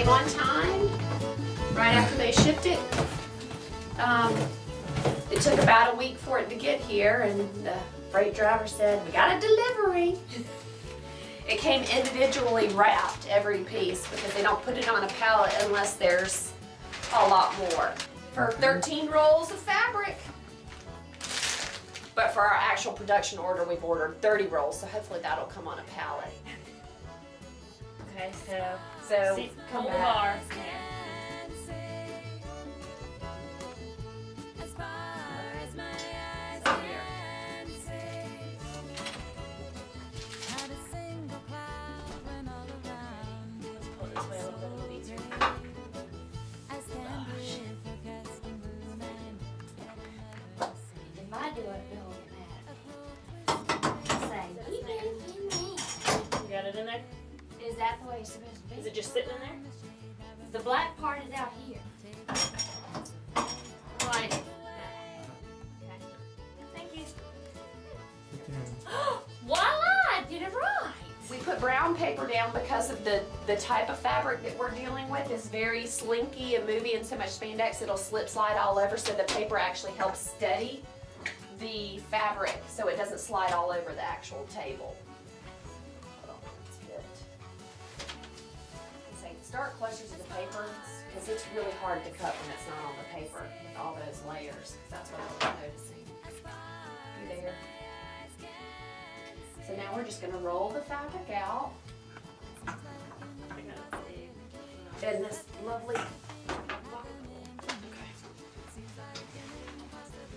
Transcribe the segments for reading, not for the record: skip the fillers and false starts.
came on time, right after they shipped it. It took about a week for it to get here, and the freight driver said, "We got a delivery." It came individually wrapped, every piece, because they don't put it on a pallet unless there's a lot more. For 13 rolls of fabric. But for our actual production order, we've ordered 30 rolls, so hopefully that'll come on a pallet. Okay, So see, come hold back. the bar. You got it in there? Is that the way it's supposed to be? Is it just sitting in there? The black part is out here. Right. Okay. Thank you. Voila! I did it right. We put brown paper down because of the type of fabric that we're dealing with is very slinky and moving, and so much spandex it'll slip slide all over, so the paper actually helps steady the fabric so it doesn't slide all over the actual table. Hold on, let's get start closer to the paper because it's really hard to cut when it's not on the paper with all those layers. That's what I was noticing. You there? So now we're just going to roll the fabric out. And this lovely.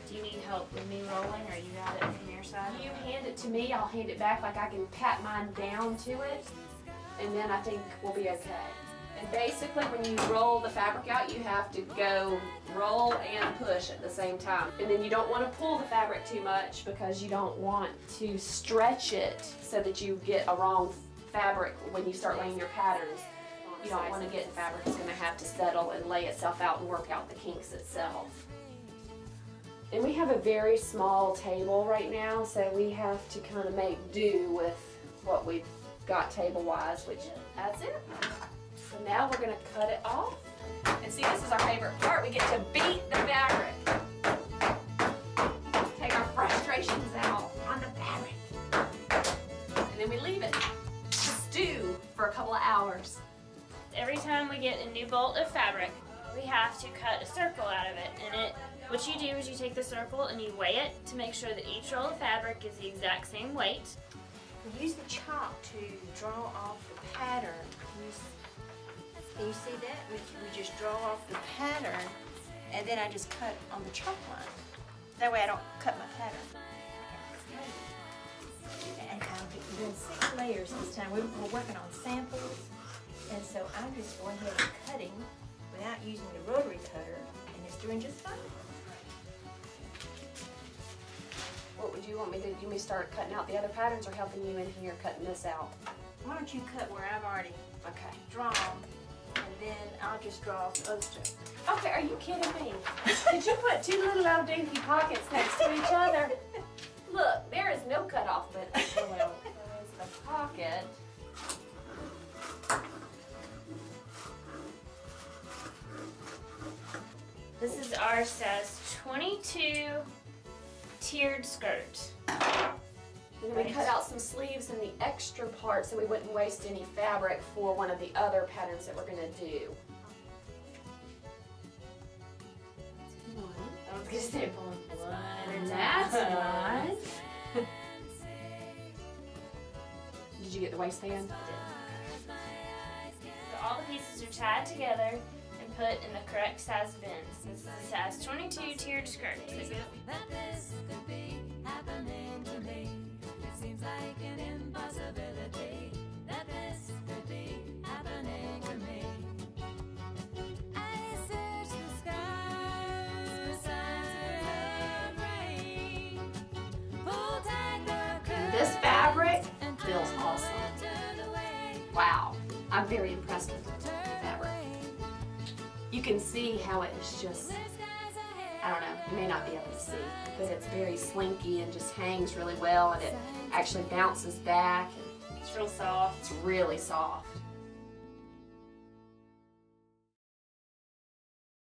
Do you need help with me rolling, or you got it from your side? You hand it to me, I'll hand it back, like I can pat mine down to it, and then I think we'll be okay. And basically when you roll the fabric out, you have to go roll and push at the same time. And then you don't want to pull the fabric too much because you don't want to stretch it so that you get a wrong fabric when you start laying your patterns. You don't want to get the fabric that's going to have to settle and lay itself out and work out the kinks itself. And we have a very small table right now, so we have to kind of make do with what we've got table-wise, which that's it. So now we're going to cut it off. And see, this is our favorite part. We get to beat the fabric. Take our frustrations out on the fabric. And then we leave it to stew for a couple of hours. Every time we get a new bolt of fabric, we have to cut a circle out of it. And what you do is you take the circle and you weigh it to make sure that each roll of fabric is the exact same weight. We use the chalk to draw off the pattern. Can you see that? We just draw off the pattern, and then I just cut on the chalk line. That way I don't cut my pattern. And we're doing 6 layers this time. We're working on samples, and so I'm just going ahead and cutting without using the rotary cutter, and it's doing just fine. What would you want me to do? You may start cutting out the other patterns or helping you in here cutting this out? Why don't you cut where I've already drawn, and then I'll just draw off the other stuff. Okay, are you kidding me? Did you put 2 little old dinky pockets next to each other? Look, there is no cutoff, but well, there is the pocket. This is our size 22 tiered skirt. And then we cut out some sleeves and the extra part so we wouldn't waste any fabric for one of the other patterns that we're going to do. I was going to say one. And that's one. Did you get the waistband? So all the pieces are tied together and put in the correct size bins. This is a size 22 tiered skirt. Seems like an impossibility that this could be happening to me. I search the skies for signs of rain. Pull tight the curtains. This fabric feels awesome. Wow, I'm very impressed with the fabric. You can see how it is just, I don't know, you may not be able to see, but it's very slinky and just hangs really well, and it actually bounces back. It's real soft. It's really soft.